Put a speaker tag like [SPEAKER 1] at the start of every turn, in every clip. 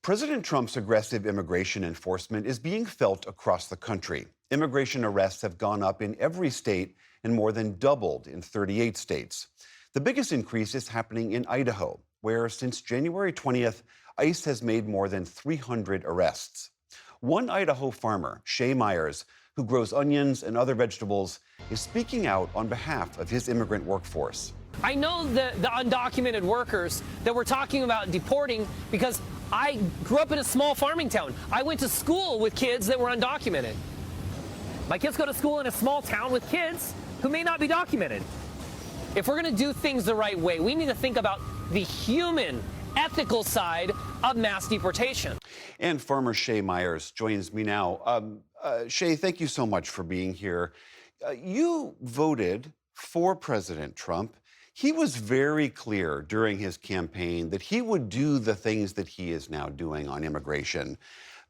[SPEAKER 1] President Trump's aggressive immigration enforcement is being felt across the country. Immigration arrests have gone up in every state and more than doubled in 38 states. The biggest increase is happening in Idaho, where since January 20th, ICE has made more than 300 arrests. One Idaho farmer, Shay Myers, who grows onions and other vegetables, is speaking out on behalf of his immigrant workforce.
[SPEAKER 2] I know the undocumented workers that we're talking about deporting because I grew up in a small farming town. I went to school with kids that were undocumented. My kids go to school in a small town with kids who may not be documented. If we're going to do things the right way, we need to think about the human, ethical side of mass deportation.
[SPEAKER 1] And farmer Shay Myers joins me now. Shay, thank you so much for being here. You voted for President Trump. He was very clear during his campaign that he would do the things that he is now doing on immigration.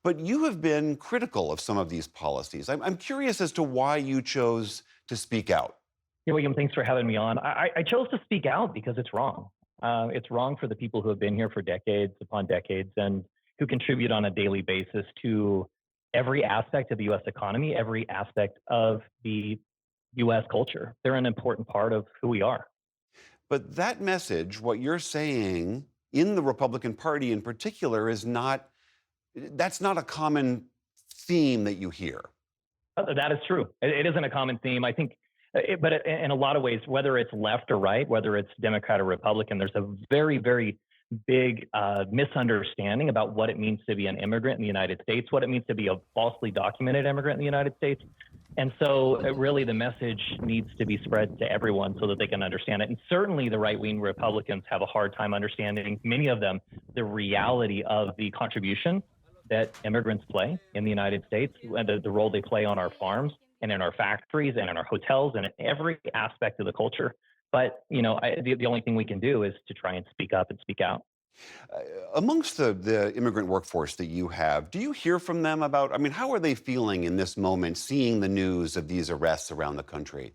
[SPEAKER 1] But you have been critical of some of these policies. I'm curious as to why you chose to speak out.
[SPEAKER 3] Yeah, William, thanks for having me on. I chose to speak out because it's wrong. It's wrong for the people who have been here for decades upon decades and who contribute on a daily basis to every aspect of the U.S. economy, every aspect of the U.S. culture. They're an important part of who we are.
[SPEAKER 1] But that message, what you're saying in the Republican Party in particular, that's not a common theme that you hear.
[SPEAKER 3] That is true. It isn't a common theme. I think, but in a lot of ways, whether it's left or right, whether it's Democrat or Republican, there's a very, very big misunderstanding about what it means to be an immigrant in the United States, what it means to be a falsely documented immigrant in the United States. And so really the message needs to be spread to everyone so that they can understand it. And certainly the right-wing Republicans have a hard time understanding, many of them, the reality of the contribution that immigrants play in the United States, and the role they play on our farms and in our factories and in our hotels and in every aspect of the culture. But, the only thing we can do is to try and speak up and speak out.
[SPEAKER 1] Amongst the immigrant workforce that you have, do you hear from them about, how are they feeling in this moment, seeing the news of these arrests around the country?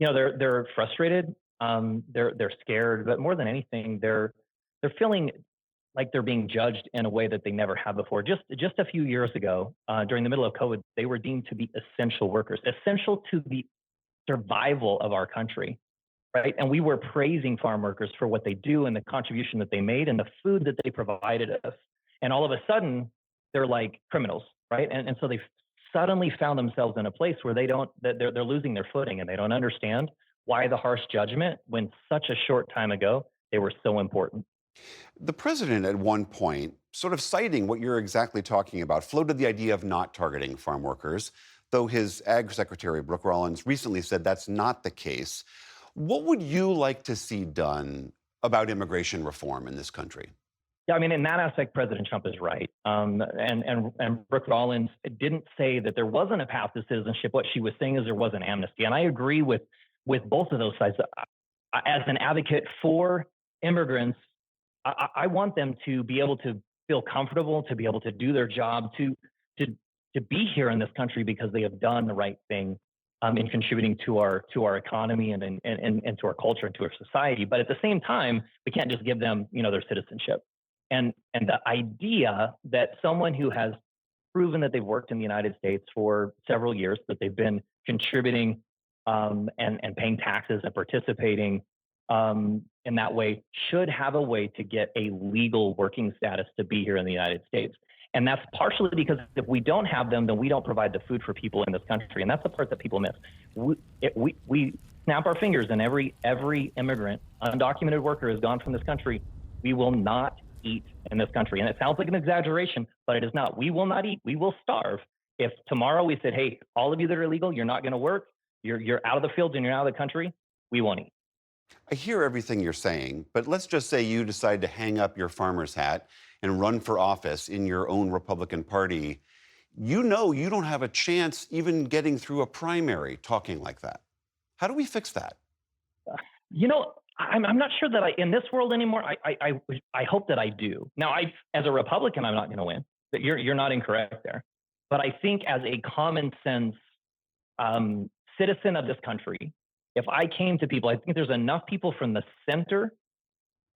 [SPEAKER 3] They're frustrated, they're scared, but more than anything, they're feeling like they're being judged in a way that they never have before. Just a few years ago, during the middle of COVID, they were deemed to be essential workers, essential to the survival of our country. Right. And we were praising farm workers for what they do and the contribution that they made and the food that they provided us. And all of a sudden, they're like criminals. Right. And so they suddenly found themselves in a place where they're losing their footing and they don't understand why the harsh judgment when such a short time ago, they were so important.
[SPEAKER 1] The president, at one point, sort of citing what you're exactly talking about, floated the idea of not targeting farm workers, though his ag secretary, Brooke Rollins, recently said that's not the case. What would you like to see done about immigration reform in this country?
[SPEAKER 3] Yeah, in that aspect, President Trump is right. And Brooke Rollins didn't say that there wasn't a path to citizenship. What she was saying is there was an amnesty. And I agree with both of those sides. As an advocate for immigrants, I want them to be able to feel comfortable, to be able to do their job, to be here in this country because they have done the right thing in contributing to our economy and to our culture and to our society. But at the same time, we can't just give them, their citizenship. And the idea that someone who has proven that they've worked in the United States for several years, that they've been contributing and paying taxes and participating in that way should have a way to get a legal working status to be here in the United States. And that's partially because if we don't have them, then we don't provide the food for people in this country. And that's the part that people miss. We snap our fingers and every immigrant, undocumented worker is gone from this country. We will not eat in this country. And it sounds like an exaggeration, but it is not. We will not eat. We will starve. If tomorrow we said, hey, all of you that are illegal, you're not going to work, you're out of the fields and you're out of the country, we won't eat.
[SPEAKER 1] I hear everything you're saying, but let's just say you decide to hang up your farmer's hat and run for office in your own Republican Party. You know you don't have a chance even getting through a primary talking like that. How do we fix that?
[SPEAKER 3] I'm not sure that in this world anymore. I hope that I do. Now, as a Republican, I'm not going to win. You're not incorrect there. But I think as a common sense citizen of this country, if I came to people, I think there's enough people from the center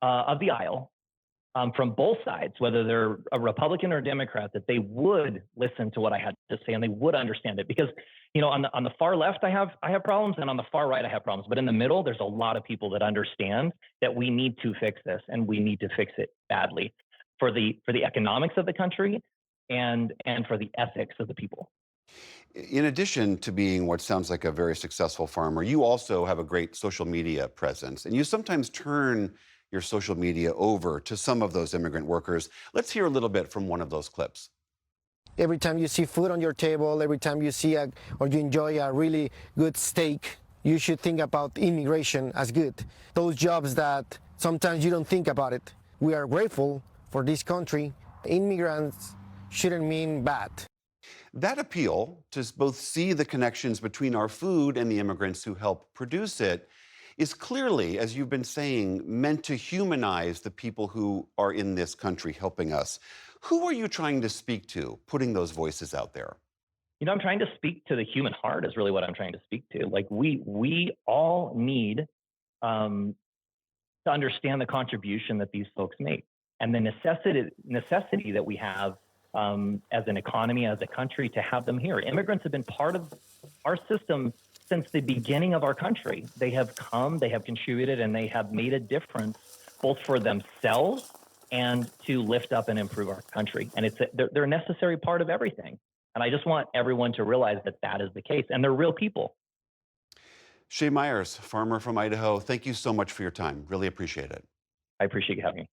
[SPEAKER 3] of the aisle from both sides, whether they're a Republican or a Democrat, that they would listen to what I had to say and they would understand it. Because, on the far left, I have problems, and on the far right, I have problems. But in the middle, there's a lot of people that understand that we need to fix this, and we need to fix it badly for the economics of the country and for the ethics of the people.
[SPEAKER 1] In addition to being what sounds like a very successful farmer, you also have a great social media presence, and you sometimes turn your social media over to some of those immigrant workers. Let's hear a little bit from one of those clips.
[SPEAKER 4] Every time you see food on your table, every time you see or you enjoy a really good steak, you should think about immigration as good. Those jobs that sometimes you don't think about it. We are grateful for this country. Immigrants shouldn't mean bad.
[SPEAKER 1] That appeal to both see the connections between our food and the immigrants who help produce it is clearly, as you've been saying, meant to humanize the people who are in this country helping us. Who are you trying to speak to, putting those voices out there?
[SPEAKER 3] I'm trying to speak to the human heart is really what I'm trying to speak to. Like we all need to understand the contribution that these folks make and the necessity that we have as an economy, as a country, to have them here. Immigrants have been part of our system since the beginning of our country. They have come, they have contributed, and they have made a difference both for themselves and to lift up and improve our country. And they're a necessary part of everything. And I just want everyone to realize that that is the case. And they're real people.
[SPEAKER 1] Shay Myers, farmer from Idaho, thank you so much for your time. Really appreciate it.
[SPEAKER 3] I appreciate you having me.